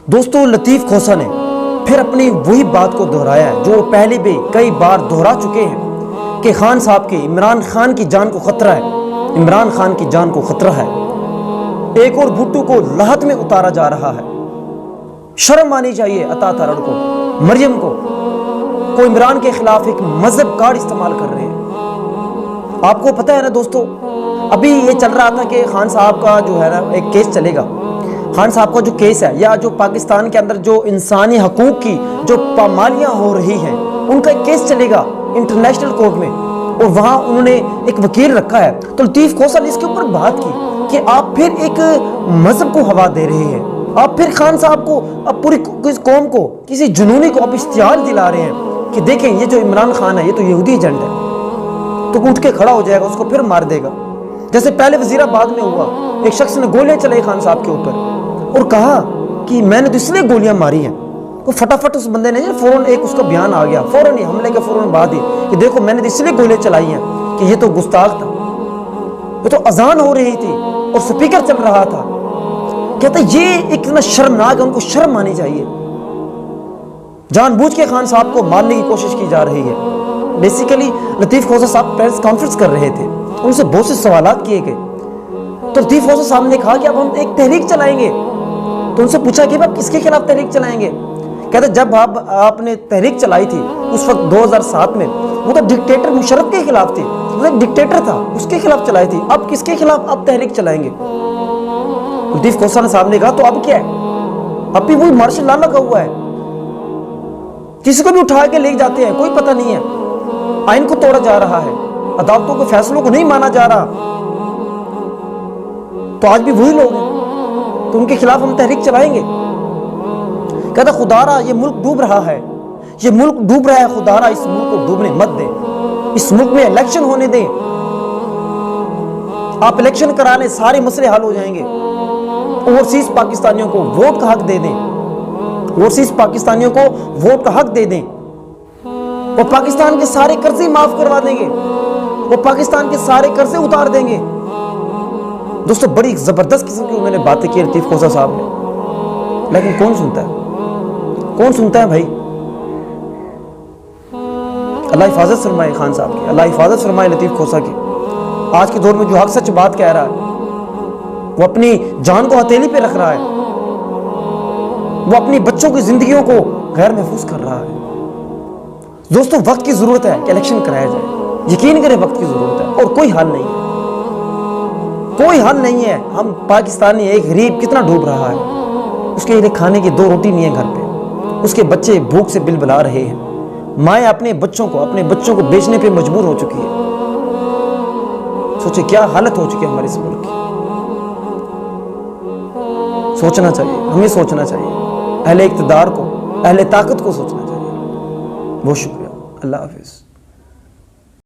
दोस्तों, लतीफ़ खोसा ने फिर अपनी वही बात को दोहराया है जो पहले भी कई बार दोहरा चुके हैं कि खान साहब की इमरान खान की जान को खतरा है, इमरान खान की जान को खतरा है। एक और भुट्टो को लाहत में उतारा जा रहा है। शर्म आनी चाहिए अता तारड़ को, मरियम को इमरान के खिलाफ एक मजहब कार्ड इस्तेमाल कर रहे हैं। आपको पता है ना दोस्तों, अभी ये चल रहा था कि खान साहब का जो है ना एक केस चलेगा। खान साहब का जो केस है या जो पाकिस्तान के अंदर जो इंसानी हकूक की जो पामालियाँ हो रही हैं उनका एक केस चलेगा इंटरनेशनल कोर्ट में, और वहाँ उन्होंने एक वकील रखा है। तो लतीफ़ खोसा ने इसके ऊपर बात की कि आप फिर एक मजहब को हवा दे रहे हैं, आप फिर खान साहब को, अब पूरी कौम को किसी जुनूनी को आप इश्तिहार दिला रहे हैं कि देखें ये जो इमरान खान है ये तो यहूदी एजेंट है। तो उठ के खड़ा हो जाएगा, उसको फिर मार देगा। जैसे पहले वजीराबाद में हुआ, एक शख्स ने गोलियां चलाई खान साहब के ऊपर और कहा कि मैंने तो इसलिए गोलियां मारी हैं। तो फटाफट उस बंदे ने फौरन एक उसका बयान आ गया, फौरन ही हमले के फौरन बाद ही कि देखो मैंने तो इसलिए गोलियां चलाई हैं कि ये तो गुस्ताख था, ये तो अजान हो रही थी और स्पीकर चल रहा था। कहते ये इतना शर्मनाक है, उनको शर्म आनी चाहिए। जानबूझ के खान साहब को मारने की कोशिश की जा रही है। बेसिकली लतीफ़ खोसा साहब प्रेस कॉन्फ्रेंस कर रहे थे, उनसे बहुत से सवाल किए गए। तो लतीफ़ खोसा साहब ने कहा कि अब हम एक तहरीक चलाएंगे। तो उनसे पूछा कि आप किसके खिलाफ तहरीक चलाएंगे। कहते जब आपने तहरीक चलाई थी उस वक्त 2007 में, वो तो डिक्टेटर मुशर्रफ के खिलाफ थी, वो एक डिक्टेटर था, उसके खिलाफ चलाई थी। अब किसके खिलाफ आप तहरीक चलाएंगे। लतीफ़ खोसा साहब ने कहा तो अब क्या है, अब भी वही मार्शल लॉ लगा हुआ है, किसी को भी उठा के ले जाते हैं, कोई पता नहीं है। आइन को तोड़ा जा रहा है, अदालतों के फैसलों को नहीं माना जा रहा। तो आज भी वही लोग हैं, तो उनके खिलाफ हम तहरीक चलाएंगे। कहता खुदारा ये मुल्क डूब रहा है, ये मुल्क डूब रहा है, खुदारा इस मुल्क को डूबने मत दें। इस मुल्क में इलेक्शन होने दें, आप इलेक्शन कराने सारे मसले हल हो जाएंगे। ओवरसीज पाकिस्तानियों को वोट का हक दे दें, ओवरसीज पाकिस्तानियों को वोट का हक दे दें, वो पाकिस्तान के सारे कर्जे माफ करवा देंगे, वो पाकिस्तान के सारे कर्जे उतार देंगे। दोस्तों, बड़ी जबरदस्त किस्म की उन्होंने बातें की लतीफ़ खोसा साहब ने, लेकिन कौन सुनता है, कौन सुनता है भाई। अल्लाह हिफाजत फरमाए खान साहब की, अल्लाह हिफाजत फरमाए लतीफ़ खोसा की। आज के दौर में जो हक सच बात कह रहा है, वो अपनी जान को हथेली पे रख रहा है, वो अपनी बच्चों की जिंदगियों को गैर महफूज कर रहा है। दोस्तों, वक्त की जरूरत है कि इलेक्शन कराया जाए, यकीन करें वक्त की जरूरत है, और कोई हल नहीं है, कोई हल नहीं है। हम पाकिस्तानी, एक गरीब कितना डूब रहा है, उसके लिए खाने की 2 रोटी नहीं है घर पे, उसके बच्चे भूख से बिलबिला रहे हैं, माएँ अपने बच्चों को बेचने पे मजबूर हो चुकी है। सोचे क्या हालत हो चुकी है हमारे इस मुल्क की। सोचना चाहिए, हमें सोचना चाहिए, अहले इक़्तिदार को, अहले ताकत को सोचना चाहिए। बहुत शुक्रिया, अल्लाह हाफिज़।